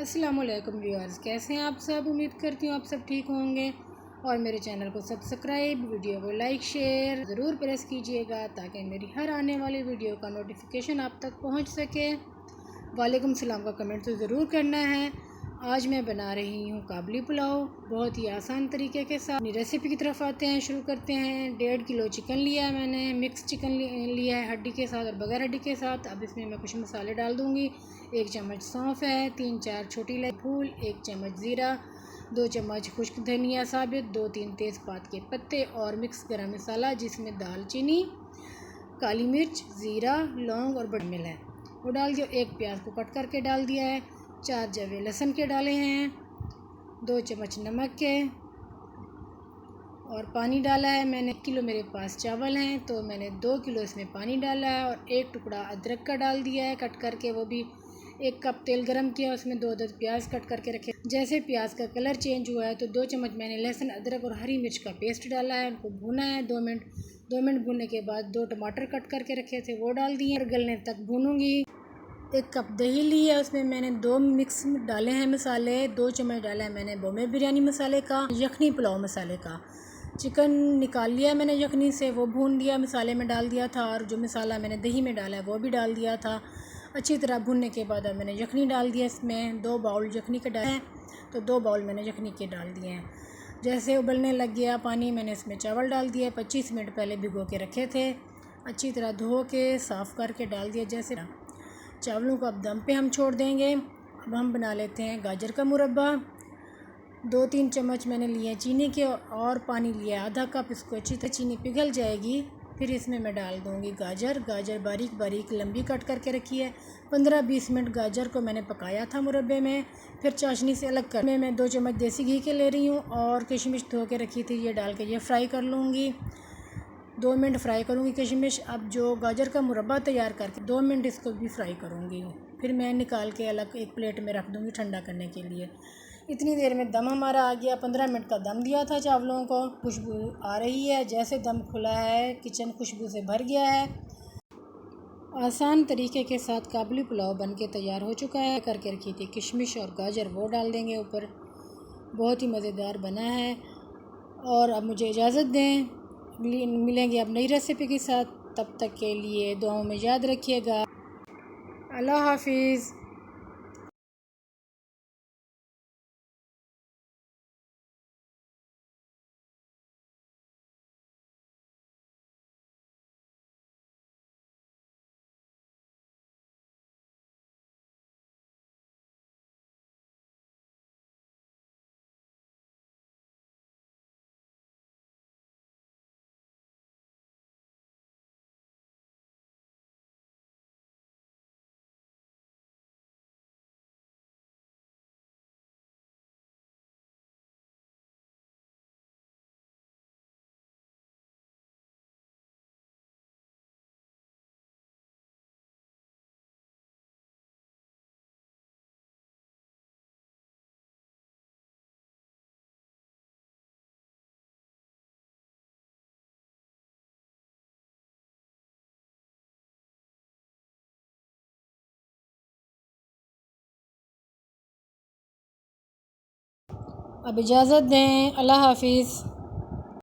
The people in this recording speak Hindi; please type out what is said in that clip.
अस्सलामुअलैकुम व्यूअर्स, कैसे हैं आप सब। उम्मीद करती हूँ आप सब ठीक होंगे और मेरे चैनल को सब्सक्राइब, वीडियो को लाइक शेयर ज़रूर प्रेस कीजिएगा ताकि मेरी हर आने वाली वीडियो का नोटिफिकेशन आप तक पहुँच सके। वालेकुम सलाम का कमेंट तो ज़रूर करना है। आज मैं बना रही हूँ काबली पुलाव, बहुत ही आसान तरीके के साथ। अपनी रेसिपी की तरफ आते हैं, शुरू करते हैं। 1.5 किलो चिकन लिया है मैंने, मिक्स चिकन लिया है हड्डी के साथ और बगैर हड्डी के साथ। अब इसमें मैं कुछ मसाले डाल दूँगी। 1 चम्मच सौंफ है, 3-4 छोटी इलायची फूल, 1 चम्मच ज़ीरा, 2 चम्मच खुश्क धनिया साबित, 2-3 तेज़पात के पत्ते और मिक्स गरम मसाला जिसमें दालचीनी, काली मिर्च, ज़ीरा, लौंग और बड़ी मिल है वो डाल दिया। 1 प्याज को कट करके डाल दिया है, 4 जवे लहसुन के डाले हैं, 2 चम्मच नमक के और पानी डाला है मैंने। 1 किलो मेरे पास चावल हैं तो मैंने 2 किलो इसमें पानी डाला है और 1 टुकड़ा अदरक का डाल दिया है कट करके, वो भी 1 कप तेल गरम किया, उसमें 2 अदद प्याज कट करके रखे। जैसे प्याज का कलर चेंज हुआ है तो 2 चम्मच मैंने लहसुन, अदरक और हरी मिर्च का पेस्ट डाला है। उनको भुना है 2 मिनट। 2 मिनट भुनने के बाद 2 टमाटर कट करके रखे थे वो डाल दिए और गलने तक भूनूंगी। 1 कप दही ली है, उसमें मैंने 2 मिक्स डाले हैं मसाले। 2 चम्मच डाला है मैंने बॉम्बे बिरयानी मसाले का, यखनी पुलाव मसाले का। चिकन निकाल लिया मैंने यखनी से, वो भून दिया, मसाले में डाल दिया था और जो मसाला मैंने दही में डाला है वो भी डाल दिया था। अच्छी तरह भुनने के बाद अब मैंने यखनी डाल दिया। इसमें 2 बाउल यखनी के डाले हैं तो 2 बाउल मैंने यखनी के डाल दिए हैं। जैसे उबलने लग गया पानी, मैंने इसमें चावल डाल दिया। 25 मिनट पहले भिगो के रखे थे, अच्छी तरह धो के साफ़ करके डाल दिया। जैसे चावलों को अब दम पे हम छोड़ देंगे। अब हम बना लेते हैं गाजर का मुरब्बा। 2-3 चम्मच मैंने लिए चीनी के और पानी लिया आधा कप। इसको अच्छी तरह चीनी पिघल जाएगी, फिर इसमें मैं डाल दूँगी गाजर। बारीक बारीक लंबी कट करके रखी है। 15-20 मिनट गाजर को मैंने पकाया था मुरब्बे में, फिर चाशनी से अलग कर मैं 2 चम्मच देसी घी के ले रही हूँ और किशमिश धो के रखी थी, ये डाल के ये फ्राई कर लूँगी। 2 मिनट फ्राई करूँगी किशमिश। अब जो गाजर का मुरब्बा तैयार करके 2 मिनट इसको भी फ्राई करूँगी, फिर मैं निकाल के अलग एक प्लेट में रख दूँगी ठंडा करने के लिए। इतनी देर में दम हमारा आ गया। 15 मिनट का दम दिया था चावलों को, खुशबू आ रही है। जैसे दम खुला है किचन खुशबू से भर गया है। आसान तरीके के साथ काबुली पुलाव बन के तैयार हो चुका है। करके रखी थी किशमिश और गाजर वो डाल देंगे ऊपर, बहुत ही मज़ेदार बना है। और अब मुझे इजाज़त दें, मिलेंगे अब नई रेसिपी के साथ। तब तक के लिए दुआओं में याद रखिएगा। अल्लाह हाफिज़। अब इजाज़त दें, अल्लाह हाफिज़।